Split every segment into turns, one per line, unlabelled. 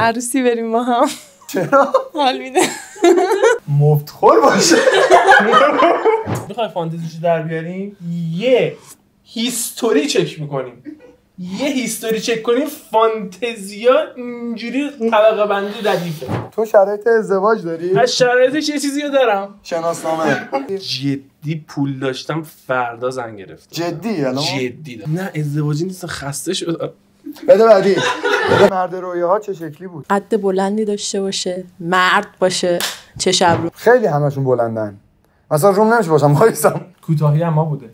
عروسی بریم ما هم.
چرا؟
حال میده.
مفتخور باشه.
میخوای فانتزیشو در بیاریم؟ یه هیستوری چک میکنیم. چک کنیم فانتزیا اینجوری طبقه بندی ردیفه.
تو شرایط ازدواج داری؟
از شرایطش یه چیزی رو دارم.
شناسنامه.
جدی پول داشتم فردا زنگ گرفت.
جدی الان؟
جدی دارم. نه ازدواجی نیست، خسته شدم.
بده بعدی. مرد رویاها چه شکلی بود؟
قد بلندی داشته باشه، مرد باشه، چش ابرو.
خیلی همشون بلندن. مثلا روم نمیشه باشم وایسم.
کوتاهی هم ما بوده.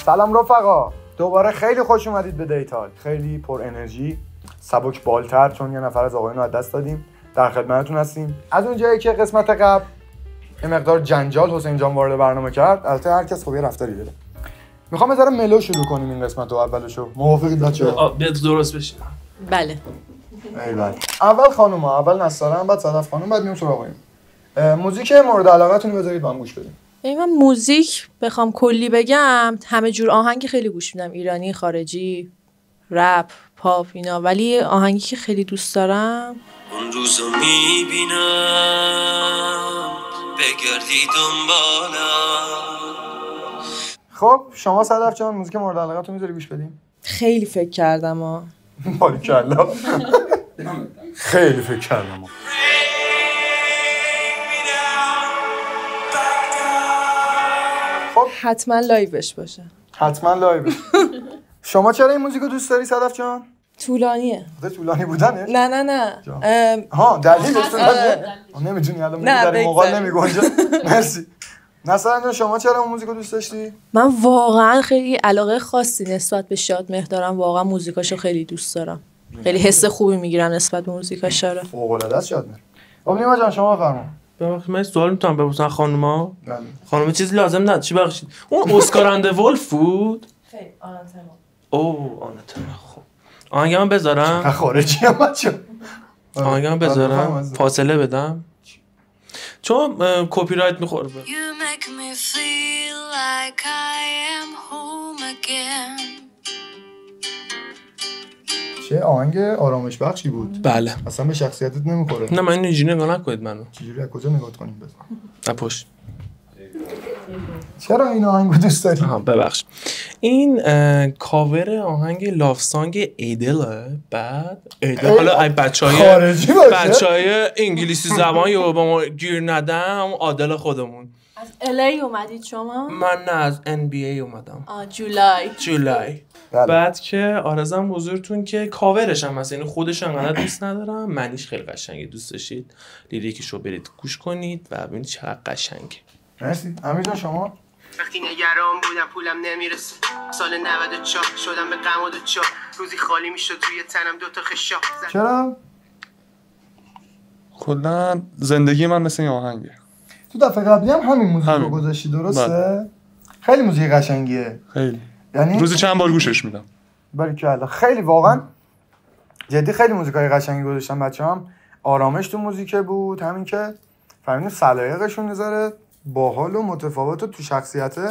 سلام رفقا، دوباره خیلی خوش اومدید به دیتال. خیلی پر انرژی، سبک بالتر، چون یه نفر از آقایون رو از دست دادیم. در خدمتتون هستیم. از اونجایی که قسمت قبل یه مقدار جنجال حسین جان وارد برنامه کرد، البته هر کس خب یه رفتاری داره. میخوام بذارم ملو شروع کنیم این قسمت رو اولشو. موافقید بچه‌ها؟
بیاد درست بشه.
بله.
ایول. اول خانوما، اول نصارم، بعد صدف خانم، بعد میام سراغ آقایون. موزیک مورد علاقتون رو بذارید با هم گوش بدیم.
من موزیک بخوام کلی بگم همه جور آهنگ خیلی گوش میدم، ایرانی، خارجی، رپ، پاپ اینا، ولی آهنگی که خیلی دوست دارم
اون روزو میبینم بگردی دنبالم.
خب شما صدف جان موزیک مورد علاقتون میذاری گوش بدیم؟
خیلی فکر کردم
باریکلا. خیلی فکر کردم. خب
حتما لایوش باشه.
حتما لایو. شما چرا این موزیکو دوست داری صدف جان؟
طولانیه.
طولانی بودنه؟
نه.
ها دلیلش نمیدونی الان در این موقع نمیگنجه. مرسی. مثلا شما چرا اون موزیکو دوست داشتی؟
من واقعا خیلی علاقه خاصی نسبت به شادمهر دارم، واقعا موزیکاشو خیلی دوست دارم. خیلی حس خوبی میگیرم نسبت به موزیکاش.
فوق العاده است شادمهر. خب نیما جان شما بفرمایید.
ببخشید من سوال میتونم بپرسم خانوما؟
بله.
خانوما چیزی لازم نداره. چی بخشید؟ اون اسکار اند ولف بود؟
خیلی آناتما.
اوه آناتما. خب آهنگم بذارم؟
خارجی هم بچه.
آهنگم بذارم؟ فاصله بدم؟ چون کپی رایت میخوره.
You make me feel like I am home again.
چه آهنگ آرامش بخشی بود.
بله.
اصلا به شخصیتت نمیخوره.
نه من اینجوری نگاه نکنید منو.
چجوری از کجا نگاه کنیم بزن؟
پشت.
چرا این آهنگو دوست داری؟
ببخش. این کاور آهنگ لاف سانگ ایدله. بعد ایدل حالا ای بچهای انگلیسی زبان یا با ما گیر ندن، همون عادل خودمون.
از الی اومدید شما؟
من نه از NBA اومدم. جولای. بعد که آرزم حضورتون که کاورش هم هست، یعنی خودش انقدر دوست ندارم، معنیش خیلی قشنگه. دوست داشتید لیریکشو برید گوش کنید و ببینید چقدر قشنگه.
مرسی. امیر جان شما؟
وقتی نگران بودم پولم نمیرسه، سال 94 شدم به غم و دوچار، روزی خالی میشد روی تنم دوتا خشاب.
چرا؟
کلا زندگی من مثل این آهنگه.
تو دفعه قبلی هم همین موزیک رو گذاشتی درسته؟
بله.
خیلی موزیک قشنگیه.
خیلی.
یعنی
روزی چند بار گوشش میدم.
باریکلا. خیلی واقعا جدی خیلی موزیکای قشنگی گذاشتن بچه‌ام. آرامش تو موزیک بود، همین که فهمیدیم سلایقشون نظر باحال و متفاوت و تو شخصیته.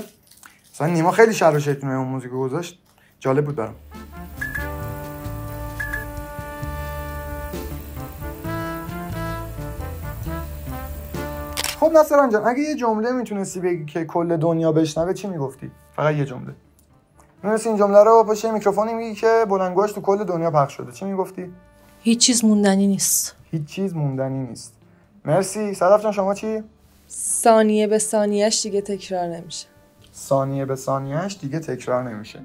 مثلا نیما خیلی شر و شیطونه اون موزیکو گذاشت. جالب بود برام. خب نصران جان اگه یه جمله میتونستی بگی که کل دنیا بشنوه چی میگفتی؟ فقط یه جمله. می‌رسی این جمله رو پشت میکروفونی میگی که بلندگوش تو کل دنیا پخش شده. چی میگفتی؟
هیچ چیز موندنی نیست.
هیچ چیز موندنی نیست. مرسی. صدف جان شما چی؟
ثانیه به ثانیه‌اش دیگه تکرار نمیشه.
ثانیه به ثانیه‌اش دیگه تکرار نمیشه.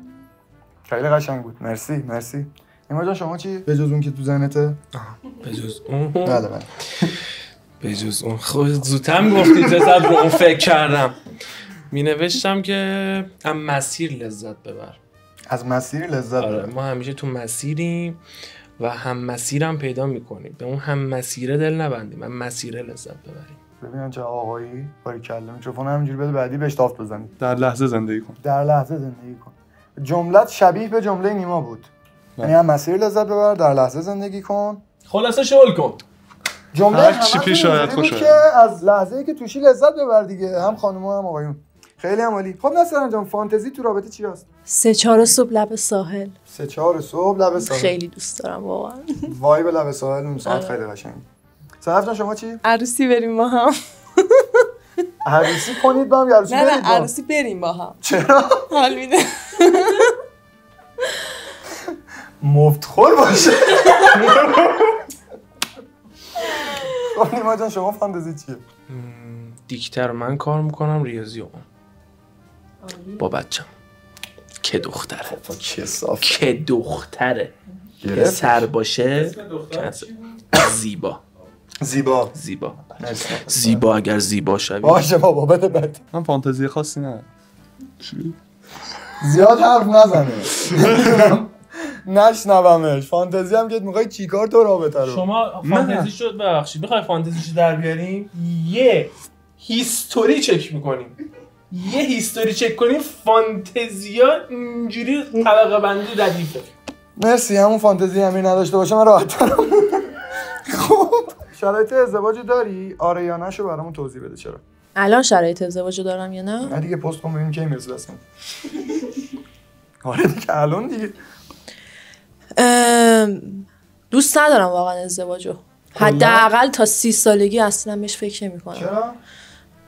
خیلی قشنگ بود. مرسی. نیما جان شما چی؟ به جز اون که تو ذهنته؟
به جز اون؟
بله.
به جز اون خود زودتر میگفتید زدم رو اون فکر کردم. می نوشتم که هم مسیر لذت ببر.
از مسیر لذت ببر.
آره ما همیشه تو مسیریم و هم مسیرم پیدا میکنیم. به اون هم مسیره دل نبندیم، هم مسیره لذت ببریم.
ببینن چه آقایی باریکلا. میکروفون همینجوری بده بعدی بهش تافت بزنید.
در لحظه زندگی کن.
جملت شبیه به جمله نیما بود. یعنی هم مسیر لذت ببر، در لحظه زندگی کن.
خلاصه شغل کن.
جمله
هر چی پیش آید خوش
که از لحظه‌ای که توشی لذت ببر دیگه، هم خانم‌ها هم آقایون. خیلی هم عالی. خب نصر جان، فانتزی تو رابطه چی هست؟
3-4 صبح لب ساحل.
3-4 صبح لب ساحل.
خیلی دوست دارم واقعا.
وایب لب ساحل اون ساعت خیلی قشنگه. صرف جان شما چی؟
عروسی بریم با هم.
عروسی کنید با هم یا عروسی برید با هم؟
نه عروسی بریم با هم.
چرا؟
حال میده.
مفتخور باشه. خب نیما جان شما فانتزی چیه؟
دیکتر من کار میکنم، ریاضی اون با بچم که دختره.
خب چه صاف
که دختره یه سر باشه زیبا زیبا اگر زیبا شوی
باشه بابا بده بده.
من فانتزی خاصی نه.
زیاد حرف نزنه نشنومش. فانتزی هم که میخوای چیکار تو رابطه رو؟
شما فانتزی شد ببخشید میخوای فانتزیشو در بیاریم، یه هیستوری چک میکنیم، یه هیستوری چک کنیم فانتزیا اینجوری طبقه بندی ردیفه.
مرسی. همون فانتزی همین نداشته باشه من راحت ترم. خب شرایط ازدواج داری؟ آره یا نشو برامون توضیح بده. چرا
الان شرایط ازدواج دارم یا نه؟
نه دیگه پست کن ببینیم کی میرسه اصلا. آره دیگه الان دیگه
دوست ندارم واقعا ازدواجو. حداقل تا 30 سالگی اصلا بهش فکر نمی‌کنم.
چرا؟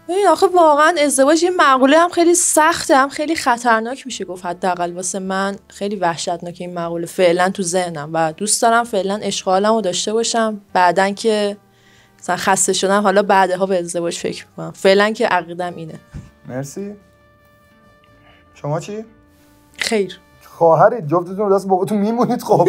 ببین آخه واقعا ازدواج یه مقوله هم خیلی سخته، هم خیلی خطرناک میشه گفت. حداقل واسه من خیلی وحشتناکه این مقوله فعلا تو ذهنم و دوست دارم فعلا عشق حالمو داشته باشم. بعدن که مثلا خسته شدم حالا بعدها به ازدواج فکر می‌کنم. فعلا که عقیدم اینه.
مرسی. شما چی؟
خیر.
خواهرید جفتتون دست باباتون میمونید. خب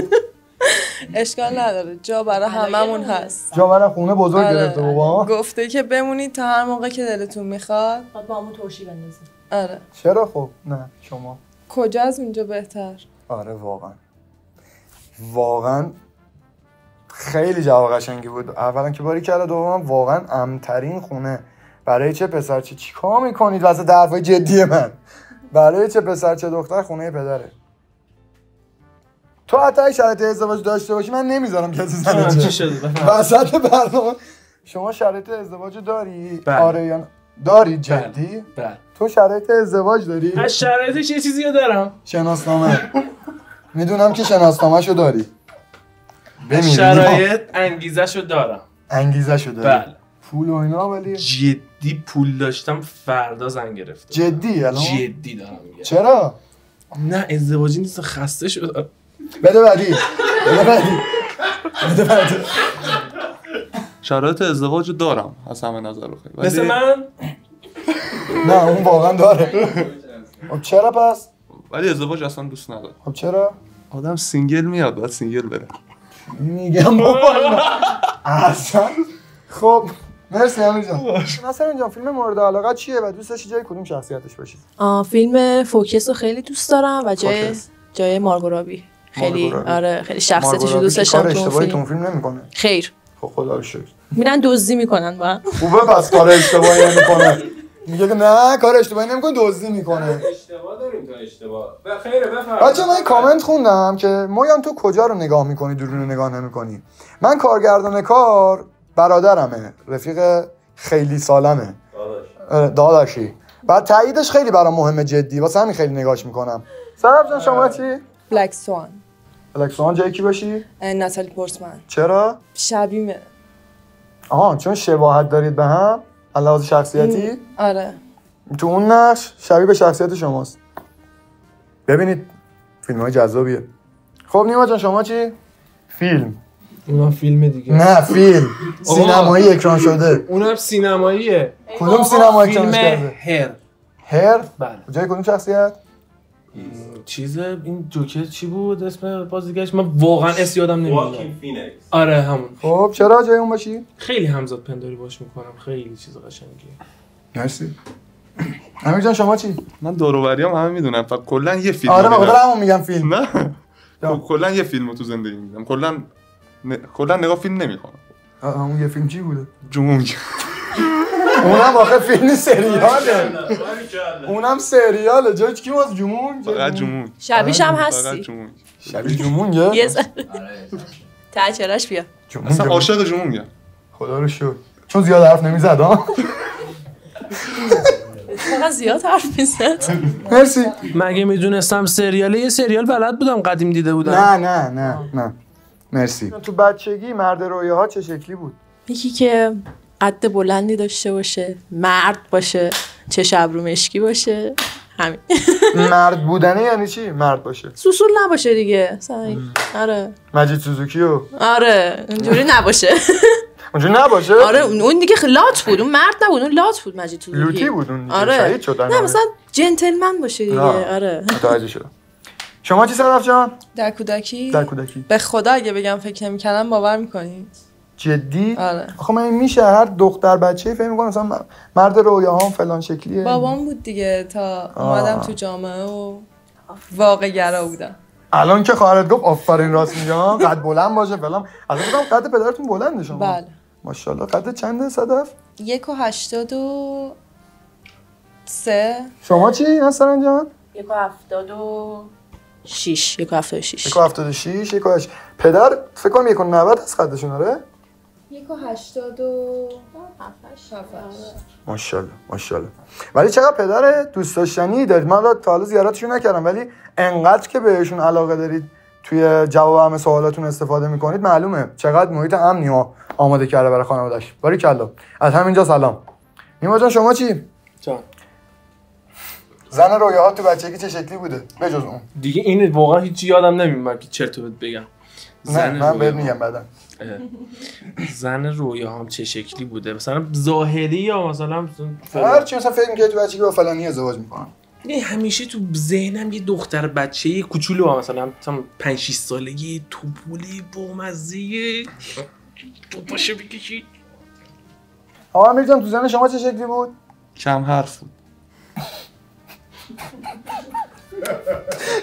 اشکال نداره، جا برای هممون هست.
جا برای خونه بزرگ گرفته بابا.
گفته که بمونید تا هر موقع که دلتون میخواد. با همون توشی بندازید. آره.
چرا خب؟ نه شما
کجا از اونجا بهتر؟
آره واقعا خیلی جواب قشنگی بود. اولا که باری کرده، دوما واقعا امن‌ترین خونه برای چه پسر چی کار میکنید واسه حرفای جدی من. برای چه پسر چه دختر خونه پدره. تو حتی شرایط ازدواج داشته باشی من نمیذارم کسی زنه چه.
چی شده؟
وسط برنامه شما شرایط ازدواج داری؟
بله.
آره یا داری جدی؟
بله.
تو شرایط ازدواج داری؟
از شرایطش یه چیزی رو دارم.
شناسنامه. میدونم که شناسنامه‌شو داری.
شرایط انگیزشو دارم.
انگیزشو داری؟
بله.
پول و اینا ولی
جدی پول داشتم فردا زن گرفت.
جدی الان؟
جدی دارم میگم.
چرا؟
نه ازدواجی نیست، خسته شدم.
بده بعدی.
شرایط ازدواج دارم از همه نظر خیلی.
مثل من؟
نه اون واقعا داره. خب چرا پس؟
ولی ازدواج اصلا دوست ندارم.
خب چرا؟
آدم سینگل میاد باید سینگل بره.
میگم بابا اصلا. خب مرسی امیر جان. مثلا جان فیلم مورد علاقه چیه و دوست داشتی جای کدوم شخصیتش باشی؟
فیلم فوکس رو خیلی دوست دارم و جای مارگو رابی. خیلی آره خیلی شخصیتش رو دوست داشتم تو
اون فیلم نمیکنه.
خیر.
خب خدا رو شکر.
میرن دزدی میکنن با.
خوبه پس کار اشتباهی نمیکنه. میگه نه کار اشتباهی نمیکنه دزدی میکنه.
اشتباه داریم تا اشتباه. خیره بفرمایید.
بچه من کامنت خوندم که مویان تو کجا رو نگاه میکنی درون رو نگاه نمیکنی. من کارگردان کار برادرمه، رفیق خیلی سالمه. داداشی. بعد تاییدش خیلی برام مهمه جدی. واسه همین خیلی نگاهش میکنم. سراب جان شما چی؟
بلک سوان.
بلک سوان جایی کی باشی؟
ناتالی پورتمن.
چرا؟
شبیه‌مه.
چون شباهت دارید به هم علاوه شخصیتی؟
آره.
تو اون نقش شبیه به شخصیت شماست. ببینید فیلم‌های جذابیه. خب نیما جان شما چی؟ فیلم.
اونم فیلم دیگه.
نه فیلم سینمایی اکران شده.
اونم سینماییه.
کدوم سینما اکرانش کرده؟ هر؟
بله.
جای کدوم شخصیت؟
این جوکر چی بود اسم بازیگرش؟ من واقعا اسم یادم نمیاد.
واکین فینکس.
آره همون.
خب چرا جای اون باشی؟
خیلی همزاد پنداری باش میکنم، خیلی چیز قشنگیه.
مرسی. امیر جان شما چی؟
من دوروبریام همه میدونن فقط کلا یه فیلم.
آره من خودم میگم فیلم.
نه. کلا یه فیلمو تو زندگی میگم. کلا نگاه فیلم نمیکنم.
اون یه فیلم چی بوده؟
جمونگ.
اونم واقعا فیلم سریاله. اونم سریاله. جای کی واس جمونگ؟
فقط جمونگ.
شبیه‌ش هم هستی.
شبیه جمونگه؟
یه ذره. تا چراش بیا.
اصلا عاشق جمونگم.
خدا رو شکر. چون زیاد حرف نمیزد ها.
فقط زیاد حرف میزد.
مرسی.
مگه میدونستم سریاله، یه سریال بلد بودم قدیم دیده بودم.
نه مرسی. تو بچگی مرد رویاها چه شکلی بود؟
یکی که قد بلندی داشته باشه، مرد باشه، چش ابرو مشکی باشه، همین.
مرد بودنه یعنی چی؟ مرد باشه
سوسول نباشه دیگه. آره
مجید سوزوکیو.
آره اونجوری نباشه.
اونجوری نباشه؟
آره اون دیگه لات بود، اون مرد نبود، اون لات بود مجید سوزوکی.
لوتی بود اون دیگه.
آره.
شهید شدن.
نه مثلا جنتلمن باشه دیگه. آره
متوجه شدم. شما چی صدف جان؟
در کودکی
به
خدا اگه بگم فکر نمی‌کردم باور می‌کنی؟
جدی؟
آره.
آخه من میشه هر دختر بچه‌ای فکر می‌کنه مثلا مرد رویاهام فلان شکلیه.
بابام بود دیگه تا اومدم تو جامعه و واقع گرا بودم.
الان که خواهرت گفت آفرین راست میگه قد بلند باشه فلان. الان میگم قد پدرتون بلنده شما.
بله.
ماشاءالله. قد چنده صدف؟
1.83.
شما چی نصرن جان؟
1.76. 1.76.
1.76. پدر فکر کنم 1.90 از قدشون آره؟
1.87.
ماشاءالله. ولی چقدر پدر دوست داشتنی دارید. من تا حالا زیارتشون نکردم ولی انقدر که بهشون علاقه دارید توی جواب همه سوالاتون استفاده میکنید معلومه چقدر محیط امنی ها آماده کرده برای خانواده‌اش. باریکلا. از همینجا سلام. نیما جان شما چی؟
جان.
زن رویاها تو بچگی چه شکلی بوده؟ بجز اون.
دیگه این واقعا هیچ یادم نمیاد که چرت بهت بگم.
نه من بهت میگم بعدا.
زن رویاهام چه شکلی بوده؟ مثلا ظاهری یا مثلا
هر چی مثلا فکر می‌کنی تو بچگی با فلانی ازدواج می‌کنن.
نه همیشه تو ذهنم یه دختر بچه کوچولو مثلا 5 6 سالگی توپولی بامزه تو باشه بکشید.
آقا امیر جان تو زن شما چه شکلی بود؟
کم حرف بود.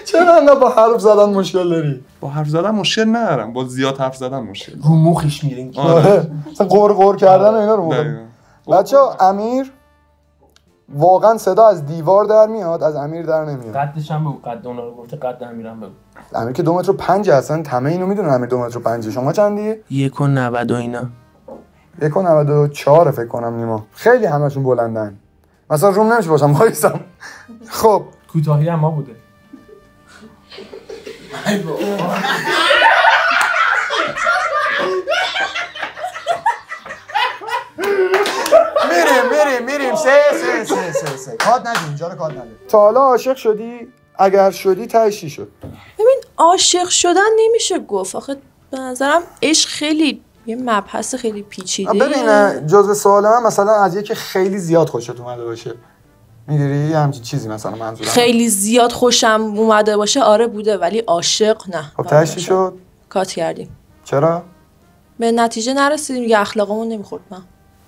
چرا انقدر با حرف زدن مشکل داری؟
با حرف زدن مشکل ندارم، با زیاد حرف زدن مشکل.
رو مخش میرین. آره. مثلا قور کردن و اینا رو مخ. بچه‌ها امیر واقعا صدا از دیوار در میاد، از امیر در نمیاد.
قدش هم بگو، قد اونا رو گفته، قد امیرم بگو.
امیر که 2 متر و 5 هستن، همه اینو میدونن امیر 2 متر و 5. شما چندی؟
1.90 و اینا.
1.94 فکر کنم نیما. خیلی همشون بلندن. مثلا روم نمیشه باشم وایسم. خب
کوتاهی هم ما بوده.
میریم سه کات ندیم اینجا رو کات ندیم. تا حالا عاشق شدی؟ اگر شدی تهش چی شد؟
ببین عاشق شدن نمیشه گفت. آخه به نظرم عشق خیلی یه مبحث خیلی پیچیده.
ببین جزء سوال من مثلا از یکی خیلی زیاد خوشت اومده باشه. میگیری همچین چیزی مثلا منظورم.
خیلی زیاد خوشم اومده باشه آره بوده ولی عاشق نه.
خب تهش چی شد؟
کات کردیم.
چرا؟
به نتیجه نرسیدیم دیگه اخلاقمون نمیخورد. من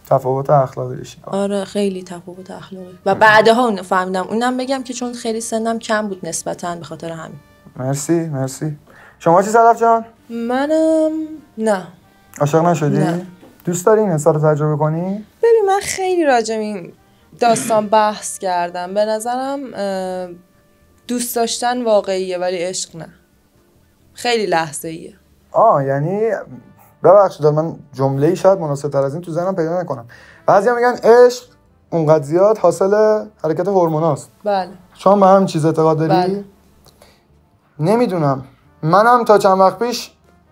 تفاوت اخلاقی داشتی.
آره خیلی تفاوت اخلاقی و بعدها اون فهمیدم. اونم بگم که چون خیلی سنم کم بود نسبتاً به خاطر همین.
مرسی. شما چی صدف جان؟
منم نه.
عاشق نشدی؟
نه.
دوست داری این حسا رو تجربه کنی؟
ببین من خیلی راجع به این داستان بحث کردم. به نظرم دوست داشتن واقعیه ولی عشق نه. خیلی لحظه‌ایه.
یعنی ببخشید من جمله‌ای شاید مناسب‌تر از این تو ذهنم پیدا نکنم. بعضیا میگن عشق اونقدر زیاد حاصل حرکت هورموناست.
بله.
شما به همین چیز اعتقاد داری؟
بله.
نمیدونم. منم تا چند وقت پیش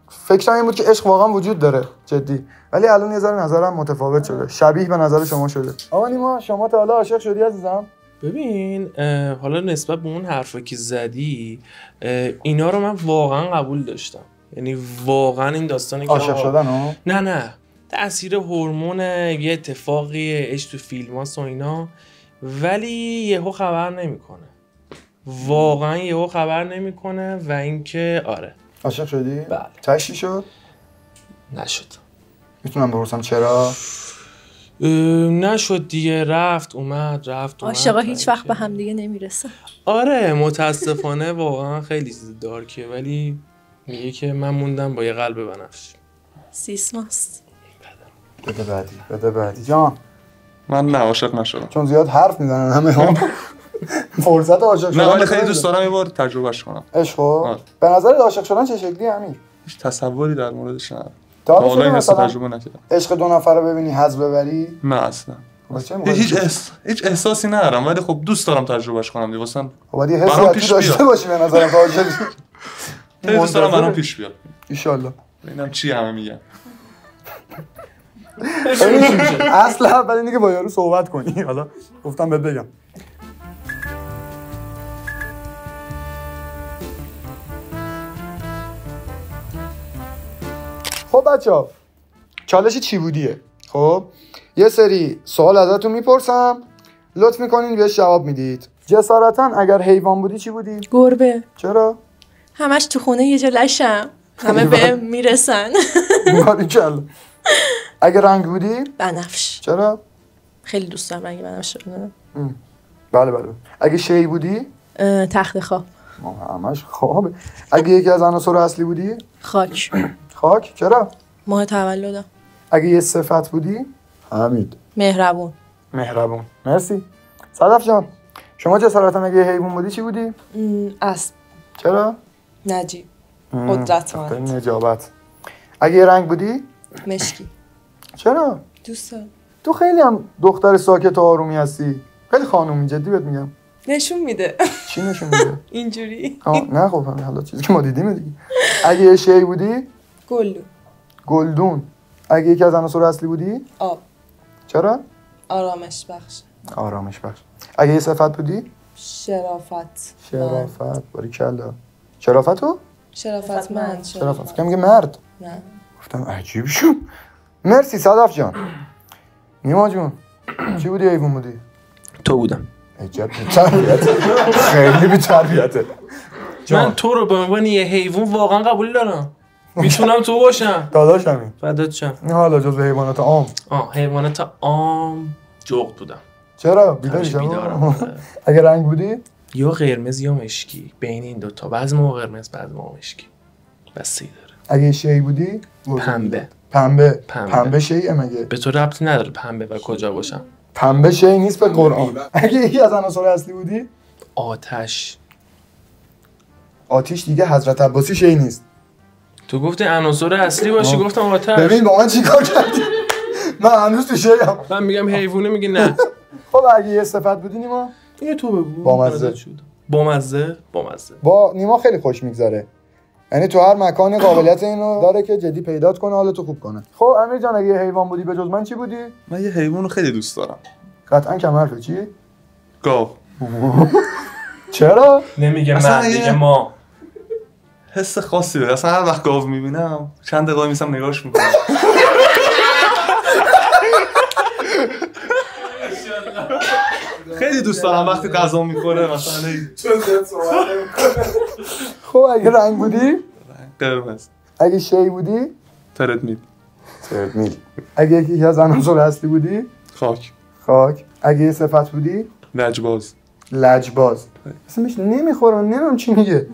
فکرم این بود که عشق واقعا وجود داره جدی، ولی الان یه ذره نظرم متفاوت شده، شبیه به نظر شما شده. آقا نیما شما تا حالا عاشق شدی عزیزم؟
ببین حالا نسبت به اون حرفا که زدی اینا رو من واقعا قبول داشتم. یعنی واقعا این داستانی که
عاشق شدن ها؟
نه تأثیر هورمون یه اتفاقی عشق تو فیلماست و اینا، ولی یهو خبر نمیکنه. واقعا یهو خبر نمیکنه و اینکه آره.
عاشق شدی؟
بله.
تشی شد؟
نشد.
میتونم بپرسم چرا؟
نشد دیگه. رفت اومد.
عاشقا هیچ وقت به هم دیگه نمیرسه.
آره متاسفانه واقعا خیلی دارکه، ولی میگه که من موندم با یه قلب بنفش.
سیسماست.
بده بعدی جان.
من نه عاشق نشدم
چون زیاد حرف میزنن همه هم. فرصت عاشق شدن.
نه ولی خیلی دوست دارم یه بار تجربهش کنم.
عشقو؟ به نظر عاشق شدن چه شکلی امیر؟
هیچ تصوری در موردش ندارم.
تا
حالا این
مثلا
تجربه نکردم.
عشق دو نفره ببینی حظ ببری؟
نه اصلا. هیچ احساسی ندارم ولی خب دوست دارم تجربهش کنم دیگه واسه
خب یه حسی داشته باشی به نظرم
خیلی دوست دارم برام پیش بیاد
ان شاء الله.
ببینم چی همه میگن.
اصلا اول اینه که با یارو صحبت کنی. حالا گفتم بهت بگم. خب بچه‌ها چالش چی بودیه؟ خب یه سری سوال ازتون میپرسم لطف میکنین بهش جواب میدید. جسارتا اگر حیوان بودی چی بودی؟
گربه.
چرا؟
همش تو خونه یه جا لشم، همه بهم میرسن.
باریکلا. اگه رنگ بودی؟
بنفش.
چرا؟
خیلی دوست دارم رنگ بنفش.
بله. اگه شی بودی؟
تخت خواب.
همش خوابه. اگه یکی از عناصر اصلی بودی؟
خاک.
خاک؟ چرا؟
ماه تولدم.
اگه یه صفت بودی؟ حمید.
مهربون.
مرسی. صدف جان شما جسارتا اگه حیوان بودی چی بودی؟
اسب.
چرا؟
نجیب. قدرتمند.
نجابت. اگه یه رنگ بودی؟
مشکی.
چرا؟
دوست دارم.
تو خیلی هم دختر ساکت و آرومی هستی. خیلی خانومی، جدی بهت میگم.
نشون میده.
چی نشون میده؟
اینجوری.
نه خب حالا چیزی که ما دیدیم دیگه. اگه یه شی بودی؟ گلدون. اگه یکی از عناصر اصلی بودی؟
آب.
چرا؟
آرامش بخش.
اگه یه صفت بودی؟
شرافت.
باریکلا. شرافتو؟
شرافتمند.
که میگه مرد.
نه.
گفتم عجیب شد. مرسی صدف جان. نیما جون چی بودی حیوان بودی؟
تو بودم.
عجب بی‌تربیته. خیلی بی‌تربیته.
من تو رو به عنوان یه حیوان واقعا قبول دارم. میتونم تو باشم.
داداشمی.
فدات شم.
حالا جزو حیوانات عام.
حیوانات عام جغد بودم.
چرا؟ بیدارم. اگه رنگ بودی؟
یا قرمز یا مشکی. بین این دوتا. بعضی موقع قرمز بعضی موقع مشکی. بسی داره.
اگه شی بودی؟ پنبه شیء مگه؟
به تو ربطی نداره پنبه و کجا باشم.
پنبه شی نیست به قرآن. اگه یکی از عناصر اصلی بودی؟ آتش دیگه حضرت عباسی شی نیست.
تو گفتی عناصر اصلی باشی گفتم آتش.
ببین با من چیکار کردی؟ من هنوز تو شیم.
من میگم حیوانه میگی نه.
خب اگه یه صفت بودی نیما؟
اینو تو بگو. بامزه.
با نیما خیلی خوش میگذره. یعنی تو هر مکانی قابلیت اینو داره که جدی پیدات کنه حالتو خوب کنه. خب امیر جان اگه حیوان بودی به جز من چی بودی؟
من یه حیوانو خیلی دوست دارم.
قطعاً کمرفه. چی؟
گاو.
چرا؟
نمیگه من دیگه ما.
حس خاصی داره. اصلا هر وقت گاو میبینم چند دقیقه میسم نگاهش میکنم. خیلی دوست دارم وقتی غذا میخوره مثلا
خب اگه رنگ بودی؟
قرمز.
اگه شی بودی؟
تردمیل.
اگه یکی از عناصر اصلی بودی؟ خاک. اگه یه صفت بودی؟ لجباز. اصلا بهش نمیخوره نمیدونم چی میگه.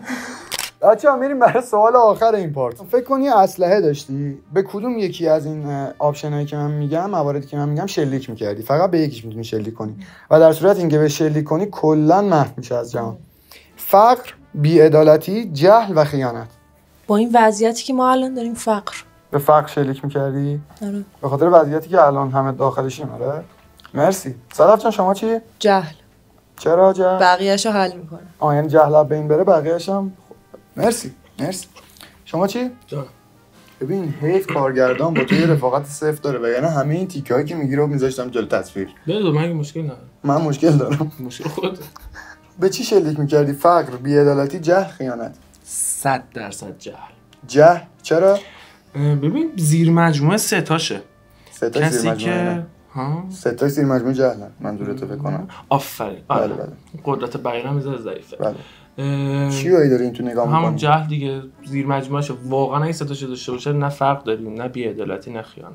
بچه‌ها میریم برای سوال آخر این پارت. فکر کنی اسلحه داشتی به کدوم یکی از این آپشنایی که من میگم مواردی که من میگم شلیک میکردی؟ فقط به یکیش میتونی شلیک کنی و در صورت اینکه به شلیک کنی کلا محو میشه از جهان. فقر، بی‌عدالتی، جهل و خیانت.
با این وضعیتی که ما الان داریم
به فقر شلیک میکردی؟
آره.
به خاطر وضعیتی که الان همه داخلشیم. آره. مرسی. صدف جان شما چی؟
جهل.
چرا جهل؟
بقیه‌شو حل میکنه.
یعنی جهل بین بره بقیه‌اش هم. مرسی. شما چی؟
جان.
ببین حیف کارگردان با تو یه رفاقت صفر داره و یعنی همه این تیکه‌هایی که میگی رو میذاشتم جلوی تصویر.
بگو من مشکل ندارم.
من مشکل دارم.
مشکل خودت.
به چی شلیک میکردی؟ فقر، بی‌عدالتی، جهل، خیانت.
100%
جهل. چرا؟
ببین زیر مجموعه سه تاشه.
کسی که سه تا زیر مجموعه جهل منظورت فکر کنم.
آفرین.
بله.
قدرت بیان هم میذاره ضعیفه.
بله. چیایی داری این تو نگاه می‌کنی؟
همون جهل دیگه زیر مجموعه‌شو واقعا این سه تاشو داشته باشه نه فرق داریم نه بی‌عدالتی نه خیانت.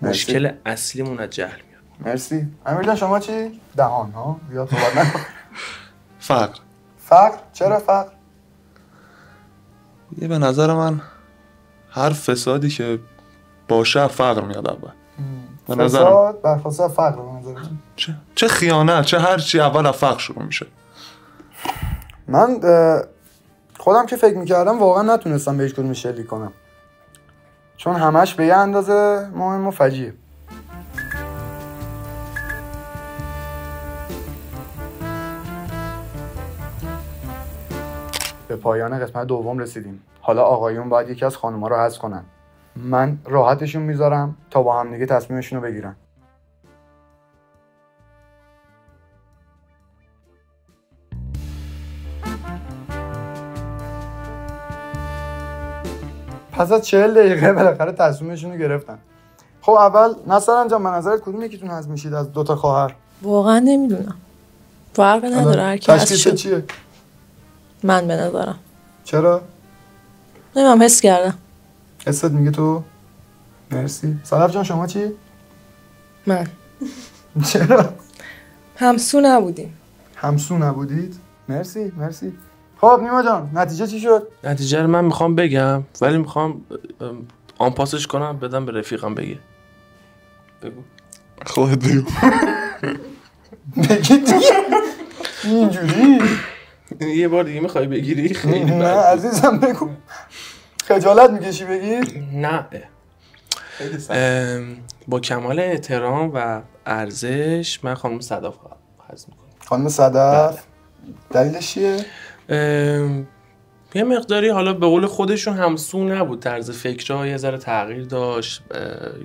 مشکل اصلیمون از جهل میاد.
مرسی. امیر جان شما چی؟ دهان ها زیاد صحبت نکن. فقر. چرا فقر؟
یه به نظر من هر فسادی که باشه فقر میاد اول. به نظرم
فساد برخلاف فقر به نظر
چه خیانت چه هر چی اول از فقر شروع میشه.
من خودم که فکر میکردم واقعا نتونستم به هیچ کدوم شلیک کنم. چون همش به یه اندازه مهم و فجیعه. به پایان قسمت دوم رسیدیم. حالا آقایون باید یکی از خانوما رو حذف کنن. من راحتشون میذارم تا با هم دیگه تصمیمشون رو بگیرن. پس از 40 دقیقه بالاخره تصمیمشون رو گرفتن. خب اول نصر جان، به نظرت کدوم یکیتون حذف میشید از دوتا خواهر؟
واقعا نمیدونم، فرق نداره هر کی حذف شد.
چیه؟
من به نظرم.
چرا؟
نمیدونم، حس کردم.
حست میگه تو؟ مرسی. صدف جان شما چی؟
من.
چرا؟
همسو نبودیم.
همسو نبودید؟ مرسی. خب نیما جان نتیجه چی شد؟
نتیجه رو من میخوام بگم ولی میخوام آنپاسش کنم بدم به رفیقم بگه. بگو.
خودت بگو.
بگی دیگه. اینجوری
یه بار دیگه میخوای بگیری؟ خیلی
نه عزیزم بگو. خجالت میکشی بگی؟
نه. با کمال احترام و ارزش من خانم صدف حذف میکنم.
خانم صدف؟ دلیلش چیه؟
یه مقداری حالا به قول خودشون همسو نبود، طرز فکرها یه ذره تغییر داشت،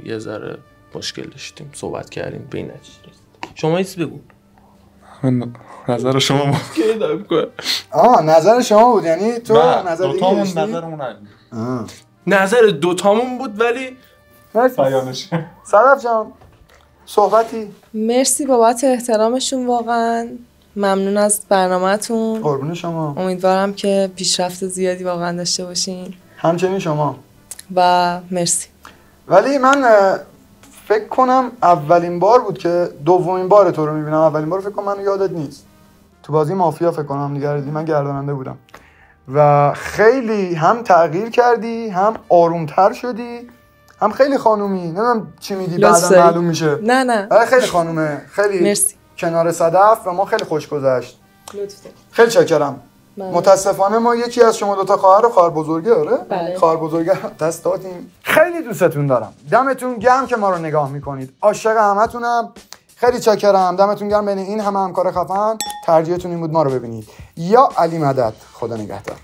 یه ذره مشکل داشتیم، صحبت کردیم به این نتیجه رسیدیم. شما چیز بگو.
نظر شما بود.
نظر شما بود، یعنی تو نظر دیگه داشتی؟
نظرمون نبود.
نظر دوتامون بود ولی
بیانش. صدف جان صحبتی؟
مرسی بابت احترامشون، واقعا ممنون از برنامه‌تون.
قربون شما.
امیدوارم که پیشرفت زیادی واقعا داشته باشین.
همچنین شما.
و مرسی.
ولی من فکر کنم اولین بار بود که دومین بار تو رو میبینم. اولین بار فکر کنم منو یادت نیست. تو بازی مافیا فکر کنم نگردی، من گرداننده بودم و خیلی هم تغییر کردی، هم آرومتر شدی، هم خیلی خانومی. نمیدونم چی میگی بعدا معلوم میشه.
نه
خیلی خانومه، خیلی مرسی. کنار صدف و ما خیلی خوش گذشت.
لطفاً.
خیلی شکرم. متاسفانه ما یکی از شما دوتا خواهر بزرگه. آره
بله.
خواهر بزرگه دست دادیم. خیلی دوستتون دارم. دمتون گرم که ما رو نگاه میکنید. عاشق همتونم. خیلی چاکرم. دمتون گرم. بین این همه همکار خفن ترجیحتون این بود ما رو ببینید. یا علی مدد. خدا نگهدار.